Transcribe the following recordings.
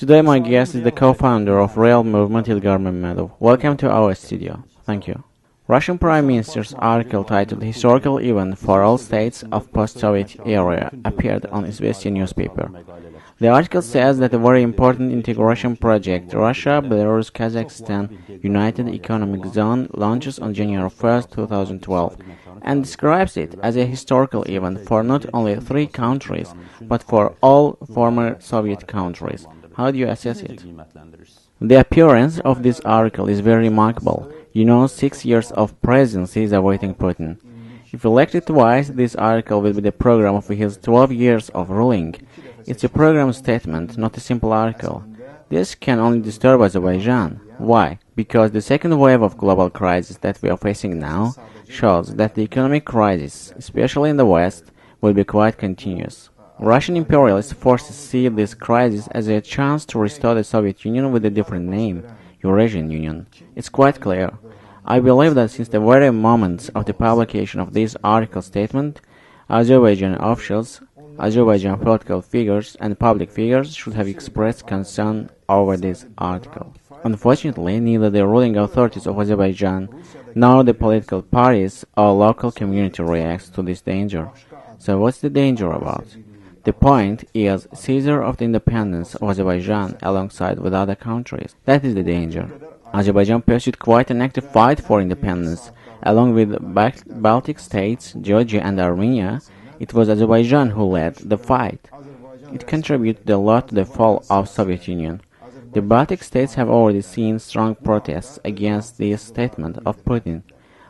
Today my guest is the co-founder of Real Movement, Ilgar Mammadov. Welcome to our studio. Thank you. Russian Prime Minister's article titled Historical Event for All States of Post-Soviet Era appeared on Izvestia newspaper. The article says that a very important integration project, Russia, Belarus, Kazakhstan United Economic Zone, launches on January 1, 2012, and describes it as a historical event for not only three countries, but for all former Soviet countries. How do you assess it? The appearance of this article is very remarkable. 6 years of presidency is awaiting Putin. If elected twice, this article will be the program of his 12 years of ruling. It's a program statement, not a simple article. This can only disturb Azerbaijan. Why? Because the second wave of global crisis that we are facing now shows that the economic crisis, especially in the West, will be quite continuous. Russian imperialist forces see this crisis as a chance to restore the Soviet Union with a different name, Eurasian Union. It's quite clear. I believe that since the very moment of the publication of this article statement, Azerbaijan officials, Azerbaijan political figures and public figures should have expressed concern over this article. Unfortunately, neither the ruling authorities of Azerbaijan nor the political parties or local community reacts to this danger. So what's the danger about? The point is seizure of the independence of Azerbaijan alongside with other countries. That is the danger. Azerbaijan pursued quite an active fight for independence. Along with Baltic states, Georgia and Armenia, it was Azerbaijan who led the fight. It contributed a lot to the fall of Soviet Union. The Baltic states have already seen strong protests against this statement of Putin.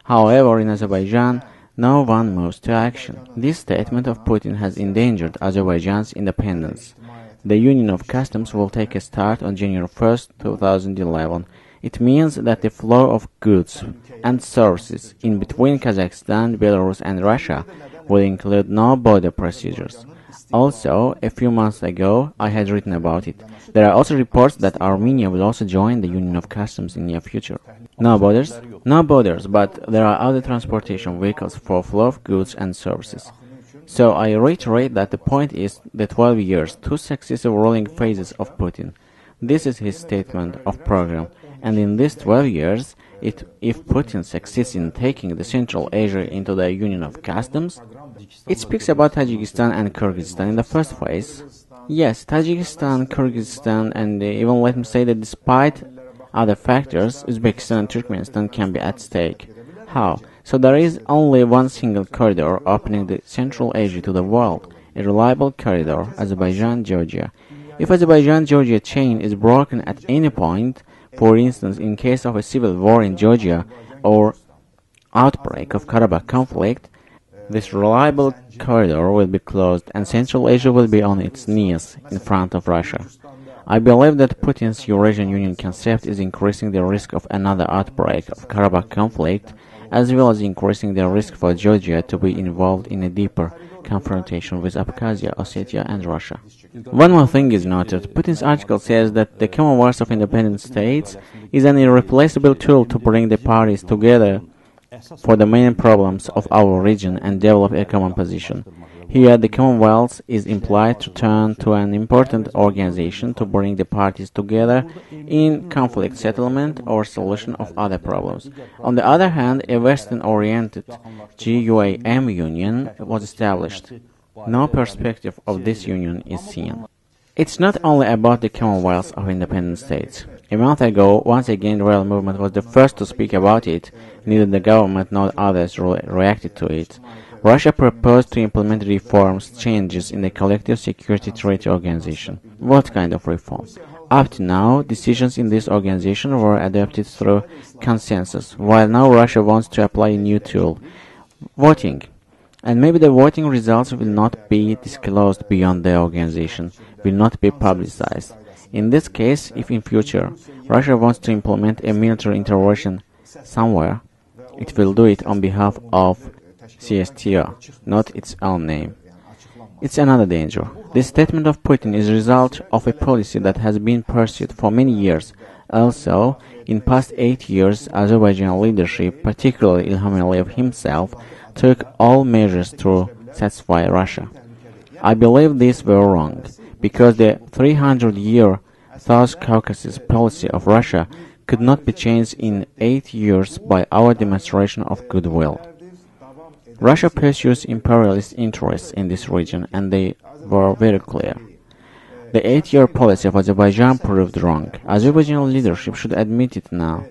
However, in Azerbaijan, no one moves to action. This statement of Putin has endangered Azerbaijan's independence. The Union of Customs will take a start on January 1, 2011. It means that the flow of goods and services in between Kazakhstan, Belarus and Russia will include no border procedures. Also, a few months ago, I had written about it. There are also reports that Armenia will also join the Union of Customs in the near future. No borders? No borders, but there are other transportation vehicles for flow of goods and services. So I reiterate that the point is the 12 years, two successive ruling phases of Putin. This is his statement of program. And in these 12 years, if Putin succeeds in taking the Central Asia into the Union of Customs, it speaks about Tajikistan and Kyrgyzstan in the first phase. Yes, Tajikistan, Kyrgyzstan, and even let me say that despite other factors, Uzbekistan and Turkmenistan can be at stake. How? So there is only one single corridor opening the Central Asia to the world, a reliable corridor, Azerbaijan-Georgia. If Azerbaijan-Georgia chain is broken at any point, for instance, in case of a civil war in Georgia or outbreak of Karabakh conflict, this reliable corridor will be closed and Central Asia will be on its knees in front of Russia. I believe that Putin's Eurasian Union concept is increasing the risk of another outbreak of Karabakh conflict, as well as increasing the risk for Georgia to be involved in a deeper confrontation with Abkhazia, Ossetia and Russia. One more thing is noted. Putin's article says that the Commonwealth of Independent States is an irreplaceable tool to bring the parties together for the main problems of our region and develop a common position. Here, the Commonwealth is implied to turn to an important organization to bring the parties together in conflict settlement or solution of other problems. On the other hand, a Western-oriented GUAM union was established. No perspective of this union is seen. It's not only about the Commonwealth of Independent States. A month ago, once again, the Real Movement was the first to speak about it. Neither the government nor others reacted to it. Russia proposed to implement reforms, changes in the Collective Security Treaty Organization. What kind of reforms? Up to now, decisions in this organization were adopted through consensus, while now Russia wants to apply a new tool, voting. And maybe the voting results will not be disclosed beyond the organization, will not be publicized. In this case, if in future Russia wants to implement a military intervention somewhere, it will do it on behalf of CSTO, not its own name. It's another danger. This statement of Putin is a result of a policy that has been pursued for many years. Also, in past 8 years, Azerbaijan leadership, particularly Ilham Aliyev himself, took all measures to satisfy Russia. I believe these were wrong, because the 300-year South Caucasus policy of Russia could not be changed in 8 years by our demonstration of goodwill. Russia pursues imperialist interests in this region, and they were very clear. The 8-year policy of Azerbaijan proved wrong. Azerbaijan leadership should admit it now.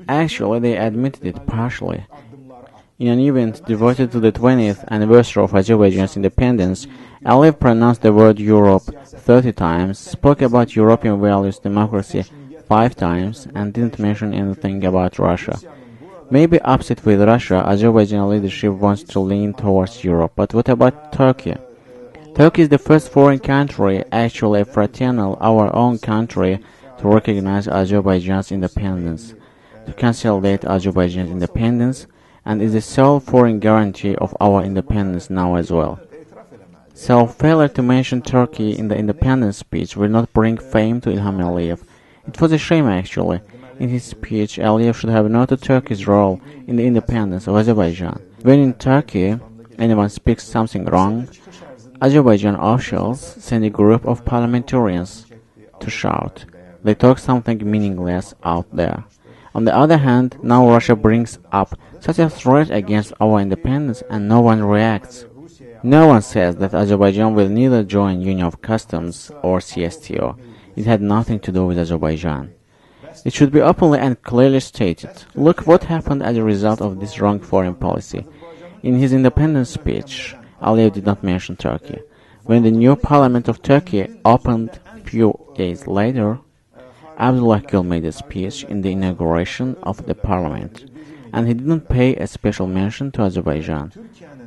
Actually, they admitted it partially. In an event devoted to the 20th anniversary of Azerbaijan's independence, Aliyev pronounced the word Europe 30 times, spoke about European values, democracy 5 times, and didn't mention anything about Russia. Maybe upset with Russia, Azerbaijan leadership wants to lean towards Europe. But what about Turkey? Turkey is the first foreign country, actually a fraternal, our own country, to recognize Azerbaijan's independence, to consolidate Azerbaijan's independence, and is the sole foreign guarantee of our independence now as well. So failure to mention Turkey in the independence speech will not bring fame to Ilham Aliyev. It was a shame actually. In his speech, Aliyev should have noted Turkey's role in the independence of Azerbaijan. When in Turkey anyone speaks something wrong, Azerbaijan officials send a group of parliamentarians to shout. They talk something meaningless out there. On the other hand, now Russia brings up such a threat against our independence and no one reacts. No one says that Azerbaijan will neither join Union of Customs or CSTO. It had nothing to do with Azerbaijan. It should be openly and clearly stated. Look what happened as a result of this wrong foreign policy. In his independence speech, Aliyev did not mention Turkey. When the new parliament of Turkey opened a few days later, Abdullah Gül made a speech in the inauguration of the parliament, and he didn't pay a special mention to Azerbaijan.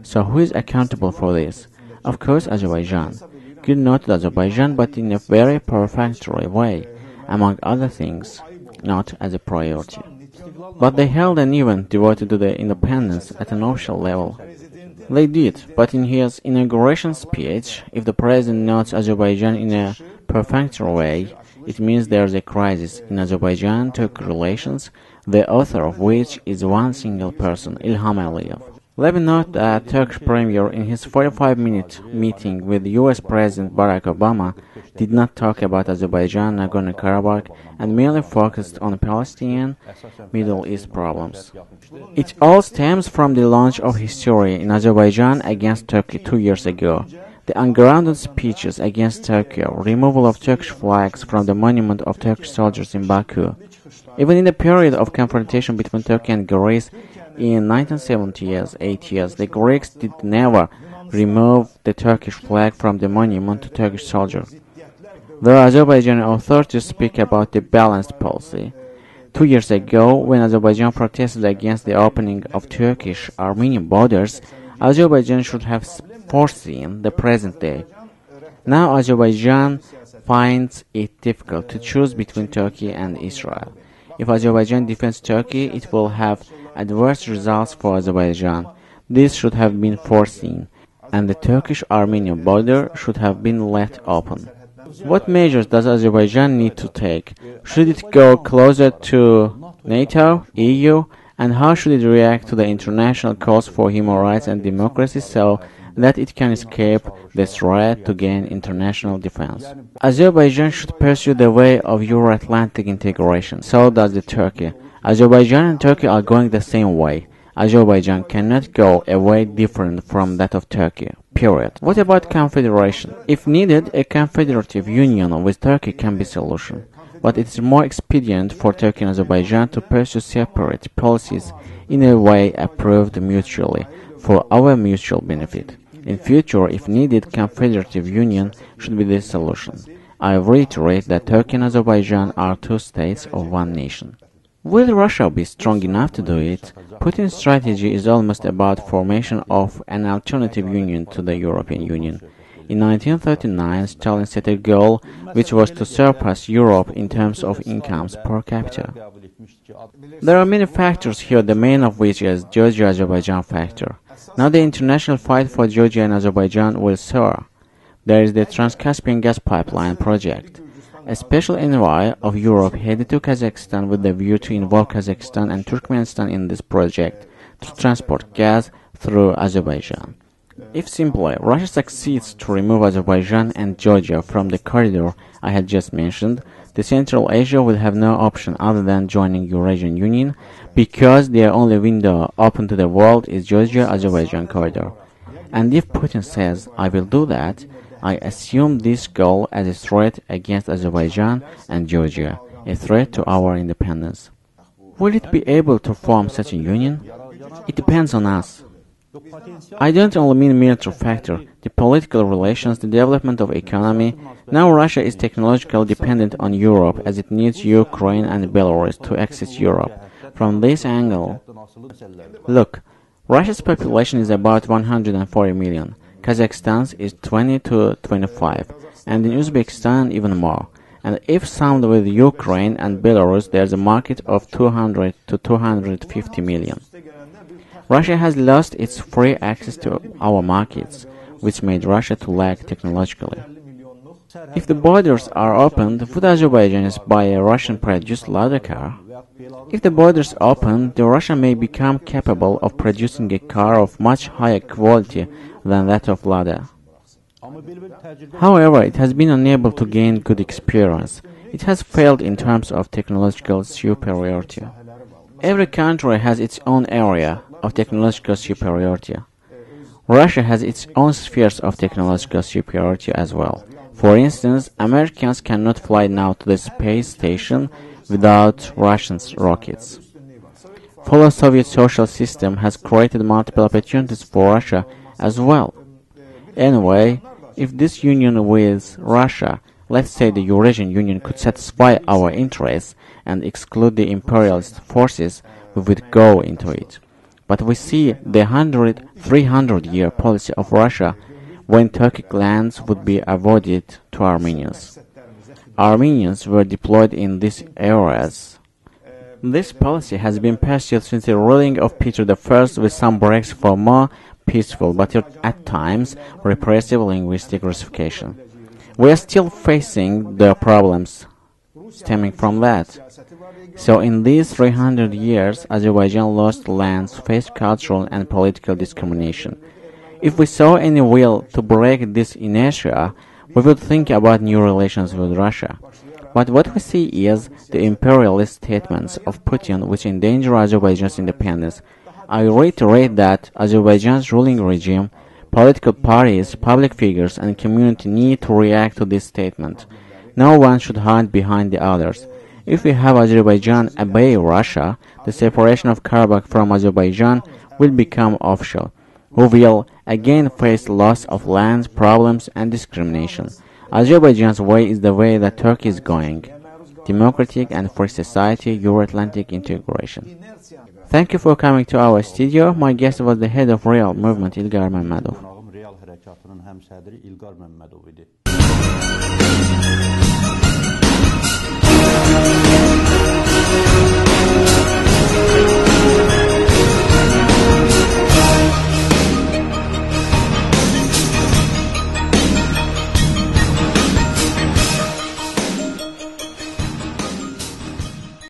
So who is accountable for this? Of course Azerbaijan. Gül noted Azerbaijan, but in a very perfunctory way, among other things, not as a priority. But they held an event devoted to the independence at an official level. They did, but in his inauguration speech, if the president notes Azerbaijan in a perfunctory way, it means there is a crisis in Azerbaijan-Turkey relations, the author of which is one single person, Ilham Aliyev. Let me note that Turkish Premier, in his 45-minute meeting with US President Barack Obama, did not talk about Azerbaijan, Nagorno-Karabakh, and merely focused on Palestinian Middle East problems. It all stems from the launch of hysteria in Azerbaijan against Turkey 2 years ago. The ungrounded speeches against Turkey, removal of Turkish flags from the monument of Turkish soldiers in Baku. Even in the period of confrontation between Turkey and Greece in 1970s, 80s, the Greeks did never remove the Turkish flag from the monument to Turkish soldiers. The Azerbaijani authorities speak about the balanced policy. 2 years ago, when Azerbaijan protested against the opening of Turkish-Armenian borders, Azerbaijan should have foreseen the present day. Now Azerbaijan finds it difficult to choose between Turkey and Israel. If Azerbaijan defends Turkey, it will have adverse results for Azerbaijan. This should have been foreseen, and the Turkish-Armenian border should have been left open. What measures does Azerbaijan need to take? Should it go closer to NATO, EU, and how should it react to the international calls for human rights and democracy so that it can escape the threat to gain international defense? Azerbaijan should pursue the way of Euro-Atlantic integration. So does the Turkey. Azerbaijan and Turkey are going the same way. Azerbaijan cannot go a way different from that of Turkey. Period. What about confederation? If needed, a confederative union with Turkey can be a solution. But it is more expedient for Turkey and Azerbaijan to pursue separate policies in a way approved mutually for our mutual benefit. In future, if needed, confederative union should be the solution. I reiterate that Turkey and Azerbaijan are two states of one nation. Will Russia be strong enough to do it? Putin's strategy is almost about formation of an alternative union to the European Union. In 1939, Stalin set a goal which was to surpass Europe in terms of incomes per capita. There are many factors here, the main of which is Georgia-Azerbaijan factor. Now the international fight for Georgia and Azerbaijan will soar. There is the Trans-Caspian gas pipeline project. A special envoy of Europe headed to Kazakhstan with the view to involve Kazakhstan and Turkmenistan in this project to transport gas through Azerbaijan. If simply Russia succeeds to remove Azerbaijan and Georgia from the corridor I had just mentioned, the Central Asia will have no option other than joining Eurasian Union, because their only window open to the world is Georgia-Azerbaijan corridor. And if Putin says, I will do that, I assume this goal as a threat against Azerbaijan and Georgia, a threat to our independence. Will it be able to form such a union? It depends on us. I don't only mean military factor, the political relations, the development of economy. Now Russia is technologically dependent on Europe as it needs Ukraine and Belarus to access Europe. From this angle, look, Russia's population is about 140 million, Kazakhstan's is 20 to 25, and in Uzbekistan even more. And if summed with Ukraine and Belarus, there's a market of 200 to 250 million. Russia has lost its free access to our markets, which made Russia to lag technologically. If the borders are opened, would Azerbaijan buy a Russian-produced Lada car? If the borders open, then Russia may become capable of producing a car of much higher quality than that of Lada. However, it has been unable to gain good experience. It has failed in terms of technological superiority. Every country has its own area of technological superiority. Russia has its own spheres of technological superiority as well. For instance, Americans cannot fly now to the space station without Russian rockets. Follow Soviet social system has created multiple opportunities for Russia as well. Anyway, if this union with Russia, let's say the Eurasian Union, could satisfy our interests and exclude the imperialist forces, we would go into it. But we see the 300-year policy of Russia when Turkic lands would be awarded to Armenians. Armenians were deployed in these areas. This policy has been pursued since the ruling of Peter I, with some breaks for more peaceful but at times repressive linguistic russification. We are still facing the problems stemming from that. So in these 300 years, Azerbaijan lost lands, faced cultural and political discrimination. If we saw any will to break this inertia, we would think about new relations with Russia. But what we see is the imperialist statements of Putin which endanger Azerbaijan's independence. I reiterate that Azerbaijan's ruling regime, political parties, public figures, and community need to react to this statement. No one should hide behind the others. If we have Azerbaijan obey Russia, the separation of Karabakh from Azerbaijan will become official. We will again face loss of lands, problems, and discrimination. Azerbaijan's way is the way that Turkey is going: democratic and free society, Euro-Atlantic integration. Thank you for coming to our studio. My guest was the head of Real Movement, Ilgar Mammadov.